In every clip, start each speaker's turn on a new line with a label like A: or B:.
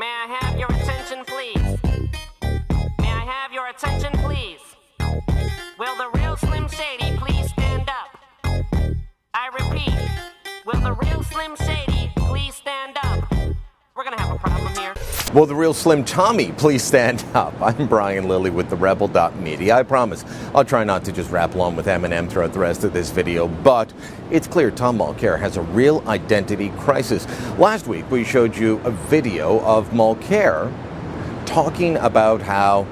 A: May I have your attention, please? May I have your attention, please? Will the real Slim Shady please stand up? I repeat, will the real Slim Shady please stand up? We're gonna have a problem here.
B: Will the real Slim Tommy please stand up? I'm Brian Lilley with TheRebel.media. I promise I'll try not to just rap along with Eminem throughout the rest of this video, but it's clear Tom Mulcair has a real identity crisis. Last week we showed you a video of Mulcair talking about how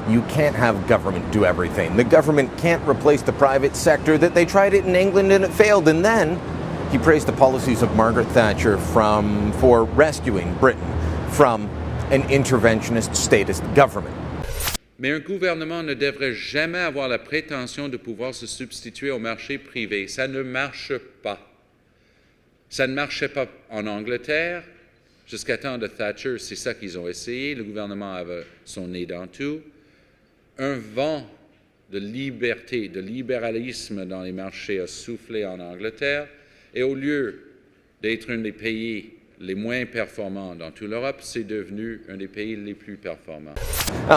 B: you can't have government do everything. The government can't replace the private sector, that they tried it in England and it failed. And then he praised the policies of Margaret Thatcher for rescuing Britain from an interventionist statist government.
C: Mais un gouvernement ne devrait jamais avoir la prétention de pouvoir se substituer au marché privé. Ça ne marche pas. Ça ne marchait pas en Angleterre. Jusqu'à temps de Thatcher, c'est ça qu'ils ont essayé. Le gouvernement avait son nez dans tout. Un vent de liberté, de libéralisme dans les marchés a soufflé en Angleterre. Et au lieu d'être un des pays les moins performants dans toute l'Europe, c'est devenu un des pays les plus performants.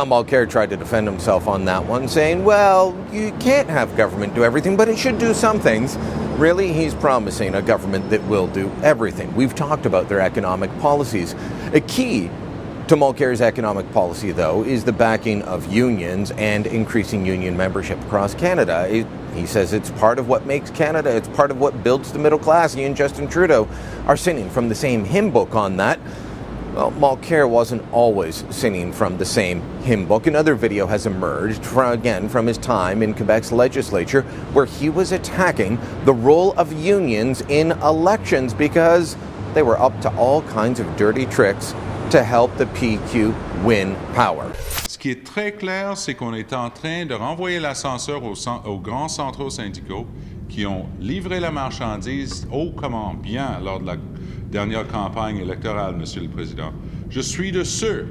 B: Mulcair tried to defend himself on that one, saying, well, you can't have government do everything, but it should do some things. Really, he's promising a government that will do everything. We've talked about their economic policies. A key to Mulcair's economic policy, though, is the backing of unions and increasing union membership across Canada. He says it's part of what makes Canada, it's part of what builds the middle class. He and Justin Trudeau are singing from the same hymn book on that. Well, Mulcair wasn't always singing from the same hymn book. Another video has emerged, from his time in Quebec's legislature, where he was attacking the role of unions in elections because they were up to all kinds of dirty tricks to help the PQ win power.
D: Ce qui est très clair, c'est qu'on est en train de renvoyer l'ascenseur aux grands centraux syndicaux qui ont livré la marchandise comment bien lors de la dernière campagne électorale, Monsieur le Président. Je suis de ceux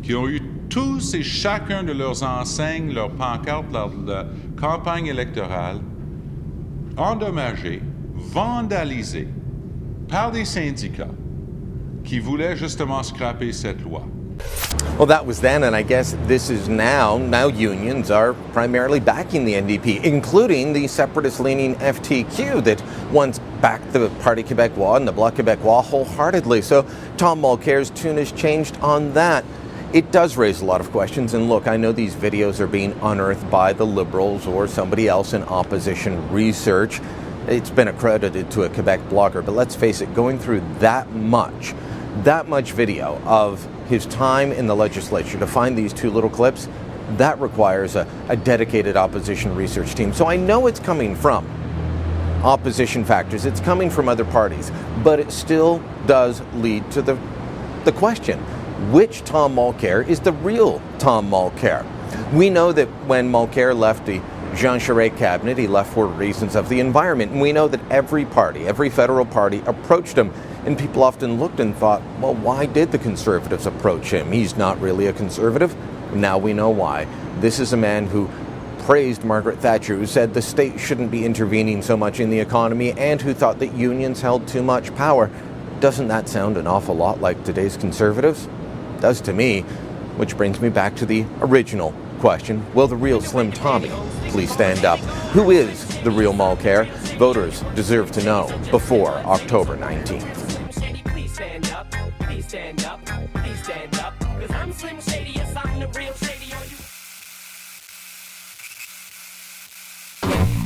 D: qui ont eu tous et chacun de leurs enseignes, leurs pancartes lors de la campagne électorale endommagées, vandalisées par des syndicats qui voulait justement scraper cette loi.
B: Well, that was then, and I guess this is now. Now unions are primarily backing the NDP, including the separatist-leaning FTQ that once backed the Parti Québécois and the Bloc Québécois wholeheartedly. So Tom Mulcair's tune has changed on that. It does raise a lot of questions, and look, I know these videos are being unearthed by the Liberals or somebody else in opposition research. It's been accredited to a Quebec blogger, but let's face it, going through that much video of his time in the legislature to find these two little clips, that requires a dedicated opposition research team. So I know it's coming from opposition factors, it's coming from other parties, but it still does lead to the question, which Tom Mulcair is the real Tom Mulcair? We know that when Mulcair left the Jean Charest cabinet, he left for reasons of the environment. And we know that every party, every federal party approached him. And people often looked and thought, well, why did the Conservatives approach him? He's not really a Conservative. Now we know why. This is a man who praised Margaret Thatcher, who said the state shouldn't be intervening so much in the economy, and who thought that unions held too much power. Doesn't that sound an awful lot like today's Conservatives? It does to me, which brings me back to the original question. Will the real Slim Tommy please stand up? Who is the real Mulcair? Voters deserve to know before October 19th.
A: Please stand up, please stand up, please stand up, 'cause I'm Slim Shady.